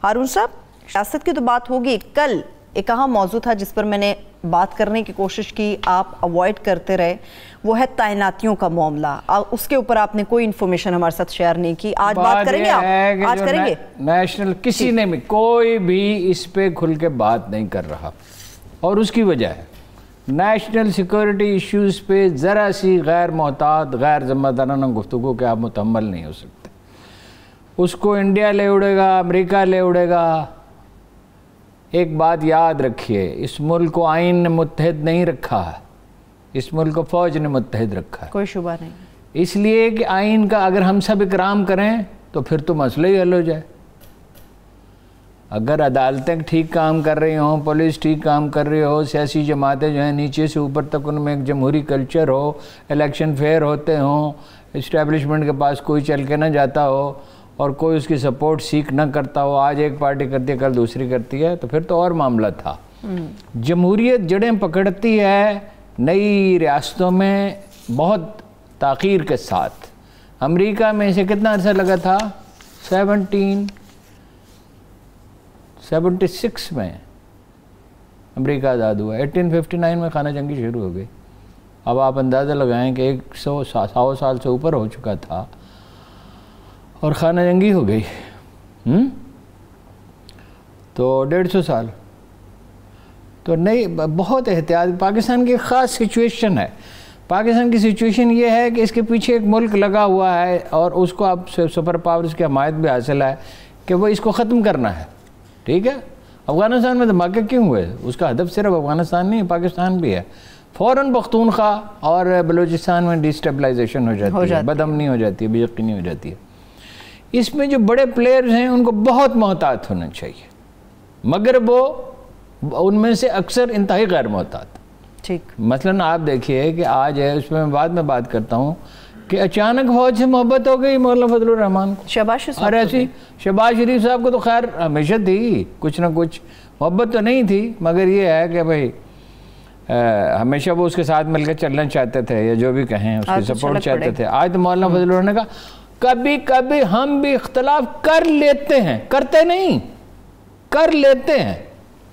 ہارون صاحب، سیاست کی تو بات ہوگی، کل ایک اہم موضوع تھا جس پر میں نے بات کرنے کی کوشش کی، آپ اوائڈ کرتے رہے، وہ ہے تعیناتیوں کا معاملہ. اس کے اوپر آپ نے کوئی انفارمیشن ہمارے ساتھ شیئر نہیں کی. آج بات کریں گے، آپ آج کریں گے؟ نیشنل کسی نے بھی کوئی بھی اس پہ کھل کے بات نہیں کر رہا، اور اس کی وجہ ہے نیشنل سیکورٹی ایشوز پہ ذرا سی غیر محتاط غیر ذمہ دارانہ گفتگو کے آپ متحمل نہیں ہو سکتے. اس کو انڈیا لے اڑے گا، امریکہ لے اڑے گا. ایک بات یاد رکھیے، اس ملک کو آئین نے متحد نہیں رکھا ہے، اس ملک کو فوج نے متحد رکھا ہے. کوئی شبہ نہیں. اس لیے کہ آئین کا اگر ہم سب اکرام کریں تو پھر تو مسئلہ ہی حل ہو جائے. اگر عدالتیں ٹھیک کام کر رہی ہوں، پولیس ٹھیک کام کر رہی ہو، سیاسی جماعتیں جو ہیں نیچے سے اوپر تک ان میں ایک جمہوری کلچر ہو، الیکشن فیئر ہوتے ہوں، اسٹیبلشمنٹ کے پاس کوئی چل کے نہ جاتا ہو اور کوئی اس کی سپورٹ سیکھ نہ کرتا ہو، آج ایک پارٹی کرتی ہے کل دوسری کرتی ہے، تو پھر تو اور معاملہ تھا. جمہوریت جڑیں پکڑتی ہے نئی ریاستوں میں بہت تاخیر کے ساتھ. امریکہ میں اسے کتنا عرصہ لگا تھا؟ 1776 میں امریکہ آزاد ہوا. 1859 میں خانہ جنگی شروع ہو گئی. اب آپ اندازہ لگائیں کہ 100 سال سے اوپر ہو چکا تھا اور خانہ جنگی ہو گئی. تو 150 سال. تو نہیں، بہت احتیاط. پاکستان کی خاص سچویشن ہے. پاکستان کی سچویشن یہ ہے کہ اس کے پیچھے ایک ملک لگا ہوا ہے اور اس کو اب سپر پاورز کی حمایت بھی حاصل ہے کہ وہ اس کو ختم کرنا ہے. ٹھیک ہے، افغانستان میں دھماکے کیوں ہوئے؟ اس کا ہدف صرف افغانستان نہیں، پاکستان بھی ہے. فوراً پختونخوا اور بلوچستان میں ڈیسٹیبلائزیشن ہو جاتی ہے، بدامنی ہو جاتی ہے، بے یقینی ہو جاتی ہے. اس میں جو بڑے پلیئرز ہیں ان کو بہت محتاط ہونا چاہیے، مگر وہ ان میں سے اکثر انتہائی غیر محتاط. ٹھیک. مثلاً آپ دیکھیے کہ آج ہے، اس میں بعد میں بات کرتا ہوں، کہ اچانک فوج سے محبت ہو گئی مولانا فضل الرحمان کو. شہباز شریف اور ایسی شہباز شریف صاحب کو تو خیر ہمیشہ تھی، کچھ نہ کچھ محبت تو نہیں تھی، مگر یہ ہے کہ بھائی ہمیشہ وہ اس کے ساتھ مل کے چلنا چاہتے تھے، یا جو بھی کہیں اس کی سپورٹ چاہتے تھے. آج تو مولانا فضل الرحمان نے کہا کبھی کبھی ہم بھی اختلاف کر لیتے ہیں، کرتے نہیں، کر لیتے ہیں.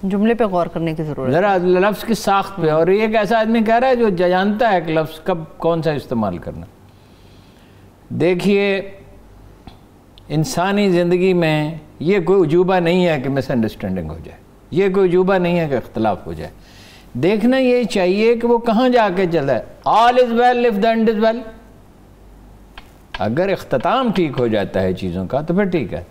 جملے پہ غور کرنے کی ضرورت ہے ذرا لفظ کی ساخت پہ. اور یہ ایک ایسا آدمی کہہ رہا ہے جو جانتا ہے کہ لفظ کب کون سا استعمال کرنا. دیکھیے، انسانی زندگی میں یہ کوئی عجوبہ نہیں ہے کہ مس انڈرسٹینڈنگ ہو جائے، یہ کوئی عجوبہ نہیں ہے کہ اختلاف ہو جائے. دیکھنا یہ چاہیے کہ وہ کہاں جا کے چلا ہے. all is well if the end is well. اگر اختتام ٹھیک ہو جاتا ہے چیزوں کا تو پھر ٹھیک ہے.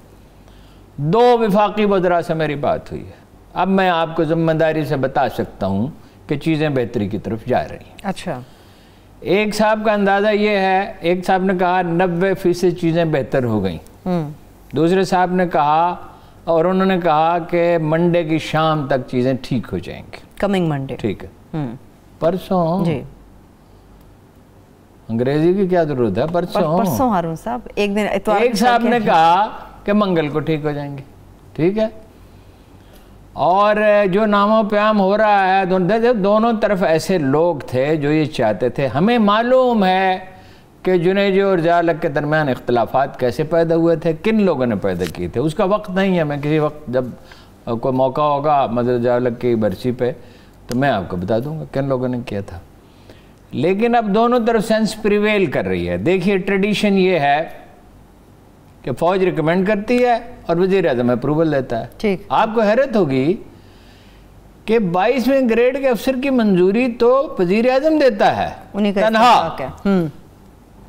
2 وفاقی وزراء سے میری بات ہوئی ہے. اب میں آپ کو ذمہ داری سے بتا سکتا ہوں کہ چیزیں بہتری کی طرف جا رہی ہیں. اچھا. ایک صاحب کا اندازہ یہ ہے، ایک صاحب نے کہا 90% چیزیں بہتر ہو گئیں. دوسرے صاحب نے کہا، اور انہوں نے کہا کہ منڈے کی شام تک چیزیں ٹھیک ہو جائیں گی. Coming Monday. ٹھیک ہے. پرسوں. جی. انگریزی کی کیا ضرورت ہے؟ پرسوں ہارون صاحب، ایک دن اتوار. ایک صاحب نے کہا کہ منگل کو ٹھیک ہو جائیں گے. ٹھیک ہے. اور جو نامہ پیام ہو رہا ہے، دونوں طرف ایسے لوگ تھے جو یہ چاہتے تھے. ہمیں معلوم ہے کہ جنیجو اور ضیاء کے درمیان اختلافات کیسے پیدا ہوئے تھے، کن لوگوں نے پیدا کیے تھے. اس کا وقت نہیں ہے، میں کسی وقت جب کوئی موقع ہوگا مدر ضیاء کی برسی پہ تو میں آپ کو بتا دوں گا کن لوگوں نے کیا تھا. لیکن اب دونوں طرف سینس پریویل کر رہی ہے. دیکھیے، ٹریڈیشن یہ ہے کہ فوج ریکمینڈ کرتی ہے اور وزیر اعظم اپروول دیتا ہے. ٹھیک. آپ کو حیرت ہوگی کہ 22ویں گریڈ کے افسر کی منظوری تو وزیر اعظم دیتا ہے تنہا،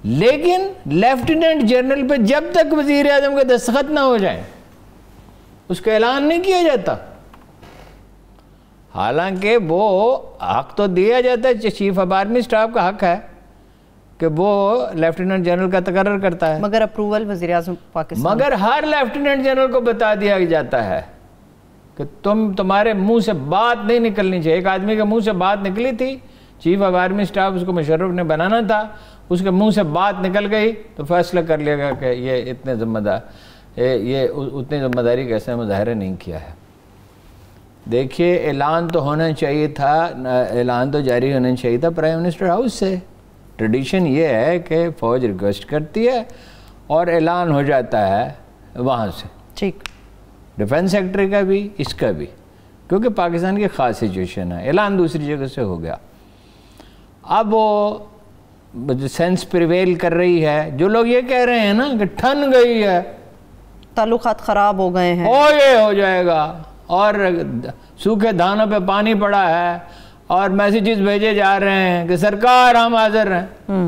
لیکن لیفٹیننٹ جنرل پہ جب تک وزیر اعظم کے دستخط نہ ہو جائیں اس کا اعلان نہیں کیا جاتا. حالانکہ وہ حق تو دیا جاتا ہے، چیف آف آرمی اسٹاف کا حق ہے کہ وہ لیفٹیننٹ جنرل کا تقرر کرتا ہے، مگر اپروول وزیر اعظم پاکستان. مگر ہر لیفٹیننٹ جنرل کو بتا دیا جاتا ہے کہ تمہارے منہ سے بات نہیں نکلنی چاہیے. ایک آدمی کے منہ سے بات نکلی تھی، چیف آف آرمی اسٹاف اس کو مشرف نے بنانا تھا، اس کے منہ سے بات نکل گئی تو فیصلہ کر لیا گیا کہ یہ اتنے اتنی ذمہ داری کیسے مظاہرہ نہیں کیا ہے. دیکھیے، اعلان تو ہونا چاہیے تھا، اعلان تو جاری ہونا چاہیے تھا پرائم منسٹر ہاؤس سے. ٹریڈیشن یہ ہے کہ فوج ریکویسٹ کرتی ہے اور اعلان ہو جاتا ہے وہاں سے. ٹھیک. ڈیفنس سیکٹری کا بھی اس کا بھی، کیونکہ پاکستان کی خاص سچویشن ہے، اعلان دوسری جگہ سے ہو گیا. اب وہ سینس پریویل کر رہی ہے، جو لوگ یہ کہہ رہے ہیں نا کہ ٹھن گئی ہے، تعلقات خراب ہو گئے ہیں، اور یہ ہو جائے گا، اور سوکھے دھانوں پہ پانی پڑا ہے، اور میسیجز بھیجے جا رہے ہیں کہ سرکار ہم حاضر ہیں،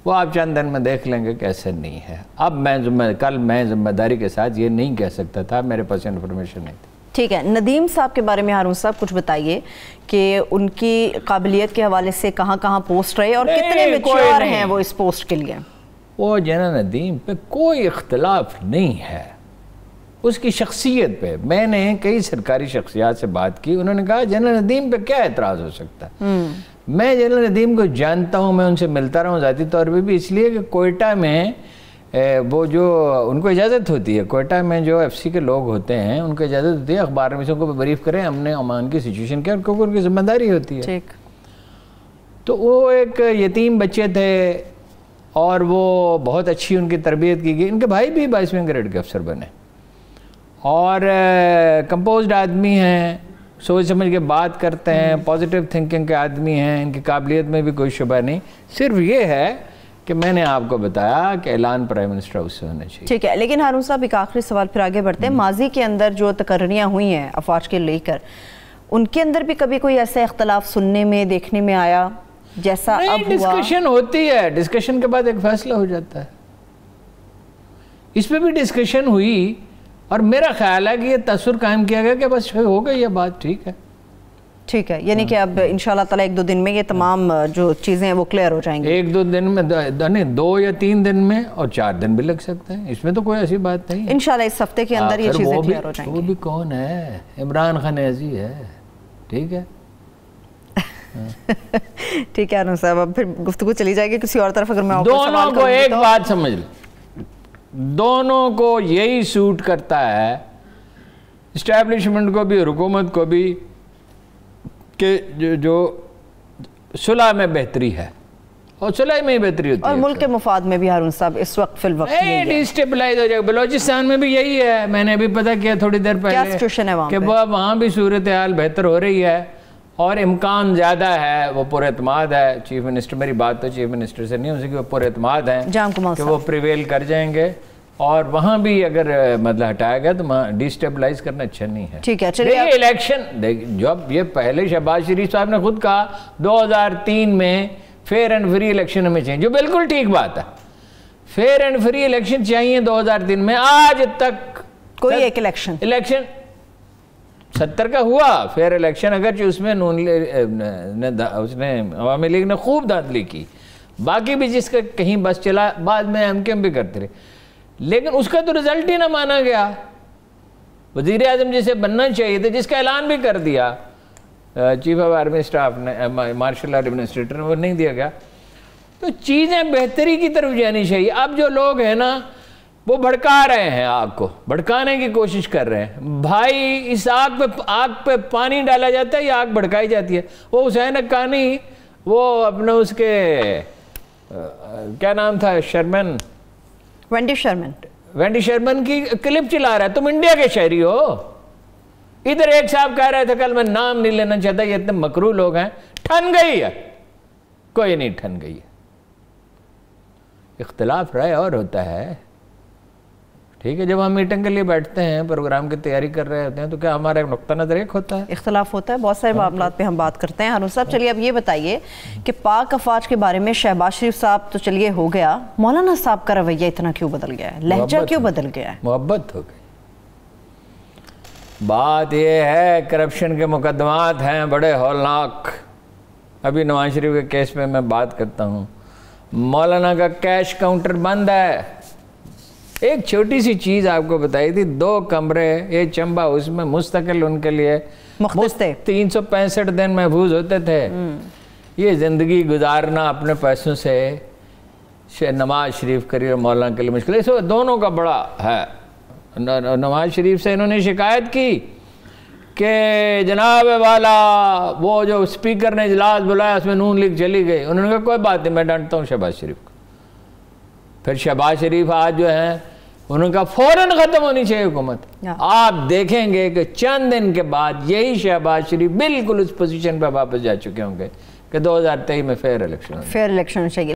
وہ آپ چند دن میں دیکھ لیں گے کیسے نہیں ہے. اب کل میں ذمہ داری کے ساتھ یہ نہیں کہہ سکتا تھا، میرے پاس انفارمیشن نہیں تھی. ٹھیک ہے. ندیم صاحب کے بارے میں ہارون صاحب کچھ بتائیے کہ ان کی قابلیت کے حوالے سے کہاں کہاں پوسٹ رہے اور کتنے میچور ہیں وہ اس پوسٹ کے لیے؟ وہ جنرل ندیم پہ کوئی اختلاف نہیں ہے، اس کی شخصیت پہ. میں نے کئی سرکاری شخصیات سے بات کی، انہوں نے کہا جنرل ندیم پہ کیا اعتراض ہو سکتا ہے. میں جنرل ندیم کو جانتا ہوں، میں ان سے ملتا رہا ہوں ذاتی طور پہ بھی، اس لیے کہ کوئٹہ میں وہ جو ان کو اجازت ہوتی ہے، کوئٹہ میں جو ایف سی کے لوگ ہوتے ہیں ان کو اجازت ہوتی ہے اخبار میں سے ان کو بریف کریں ہم نے عمان کی سچویشن کیا، کیونکہ ان کی ذمہ داری ہوتی ہے. تو وہ ایک یتیم بچے تھے اور وہ بہت اچھی ان کی تربیت کی گئی. ان کے بھائی بھی 22ویں گریڈ کے افسر بنے اور کمپوزڈ آدمی ہیں، سوچ سمجھ کے بات کرتے ہیں، پازیٹیو تھنکنگ کے آدمی ہیں، ان کی قابلیت میں بھی کوئی شبہ نہیں. صرف یہ ہے کہ میں نے آپ کو بتایا کہ اعلان پرائم منسٹر ہاؤس سے ہونا چاہیے. ٹھیک ہے. لیکن ہارون صاحب ایک آخری سوال پھر آگے بڑھتے ہیں. ماضی کے اندر جو تقرریاں ہوئی ہیں افواج کے لے کر، ان کے اندر بھی کبھی کوئی ایسا اختلاف سننے میں دیکھنے میں آیا جیسا اب ہوا؟ ڈسکشن ہوتی ہے، ڈسکشن کے بعد ایک فیصلہ ہو جاتا ہے. اس پہ بھی ڈسکشن ہوئی اور میرا خیال ہے کہ یہ تصور قائم کیا گیا کہ بس ہو گئی یہ بات، ٹھیک ہے. ٹھیک ہے. یعنی کہ اب انشاءاللہ تعالیٰ 1-2 دن میں یہ تمام جو چیزیں ہیں وہ کلیئر ہو جائیں گی. 1-2 دن میں نہیں، 2 یا 3 دن میں، اور 4 دن بھی لگ سکتے ہیں، اس میں تو کوئی ایسی بات نہیں. انشاءاللہ اس ہفتے کے اندر یہ چیزیں کلیئر ہو جائیں گی. وہ بھی کون ہے؟ عمران خان ایسی ہے. ٹھیک ہے. ٹھیک ہے ہارون صاحب، اب پھر گفتگو چلی جائے گی کسی اور طرف. اگر میں دونوں کو ایک بات سمجھ لیں، دونوں کو یہی سوٹ کرتا ہے، اسٹیبلشمنٹ کو بھی حکومت کو بھی، کہ جو صلح میں بہتری ہے اور صلح میں ہی بہتری ہوتی ہے، اور ملک کے مفاد میں بھی ہارون صاحب اس وقت فی الوقت ڈیسٹیبلائز ہو جائے. بلوچستان میں بھی یہی ہے، میں نے ابھی پتہ کیا تھوڑی دیر پہلے کہ وہاں بھی صورتحال بہتر ہو رہی ہے اور امکان زیادہ ہے. وہ پر اعتماد ہے چیف منسٹر، میری بات تو چیف منسٹر سے نہیں ہو سکی، وہ پر اعتماد ہیں کہ وہ پریویل کر جائیں گے، اور وہاں بھی اگر مطلب ہٹایا گیا تو وہاں ڈیسٹیبلائز کرنا اچھا نہیں ہے. ٹھیک ہے. چلیے الیکشن، جب یہ پہلے شہباز شریف صاحب نے خود کہا 2003 میں فیئر اینڈ فری الیکشن ہمیں چاہیے، جو بالکل ٹھیک بات ہے، فیئر اینڈ فری الیکشن چاہیے 2003 میں. آج تک کوئی ایک الیکشن 70 کا ہوا فیئر الیکشن، اگرچہ اس میں عوامی لیگ نے خوب دھاندلی کی، باقی بھی جس کا کہیں بس چلا، بعد میں ایم کے ایم بھی کرتے رہے، لیکن اس کا تو رزلٹ ہی نہ مانا گیا. وزیر اعظم جسے بننا چاہیے تھا، جس کا اعلان بھی کر دیا چیف آف آرمی اسٹاف نے، مارشل آرٹ ایڈمنسٹریٹر نے، وہ نہیں دیا گیا. تو چیزیں بہتری کی طرف جانی چاہیے. اب جو لوگ ہیں نا وہ بھڑکا رہے ہیں، آگ کو بھڑکانے کی کوشش کر رہے ہیں. بھائی اس آگ پہ پانی ڈالا جاتا ہے یا آگ بھڑکائی جاتی ہے. وہ حسین حقانی، وہ اپنے اس کے کیا نام تھا، وینڈی شرمن کی کلپ چلا رہا ہے. تم انڈیا کے شہری ہو. ادھر ایک صاحب کہہ رہے تھے، کل میں نام نہیں لینا چاہتا، یہ اتنے مکروہ لوگ ہیں، ٹھن گئی ہے. کوئی نہیں ٹھن گئی ہے. اختلاف رائے اور ہوتا ہے. ٹھیک ہے، جب ہم میٹنگ کے لیے بیٹھتے ہیں، پروگرام کی تیاری کر رہے ہوتے ہیں، تو کیا ہمارا ایک نقطہ نظر ایک ہوتا ہے؟ اختلاف ہوتا ہے، بہت سارے معاملات پہ ہم بات کرتے ہیں. ہارون صاحب چلیے اب یہ بتائیے کہ پاک افواج کے بارے میں شہباز شریف صاحب تو چلیے ہو گیا، مولانا صاحب کا رویہ اتنا کیوں بدل گیا ہے؟ لہجہ کیوں بدل گیا ہے؟ محبت ہو گئی. بات یہ ہے کرپشن کے مقدمات ہیں بڑے ہولناک. ابھی نواز شریف کے کیس میں میں بات کرتا ہوں، مولانا کا کیش کاؤنٹر بند ہے. ایک چھوٹی سی چیز آپ کو بتائی تھی، 2 کمرے یہ چمبا اس میں مستقل ان کے لیے 365 دن محفوظ ہوتے تھے. یہ زندگی گزارنا اپنے پیسوں سے نواز شریف کری اور مولانا کے لیے مشکل ہے. اس وقت دونوں کا بڑا ہے. نواز شریف سے انہوں نے شکایت کی کہ جناب والا وہ جو اسپیکر نے اجلاس بلایا اس میں نون لیگ چلی گئی. انہوں نے کہا کوئی بات نہیں، میں ڈانٹتا ہوں شہباز شریف کو. پھر شہباز شریف آج جو ہیں انہوں نے کہا فوراً ختم ہونی چاہیے حکومت. آپ دیکھیں گے کہ چند دن کے بعد یہی شہباز شریف بالکل اس پوزیشن پہ واپس جا چکے ہوں گے کہ 2023 میں فیئر الیکشن چاہیے.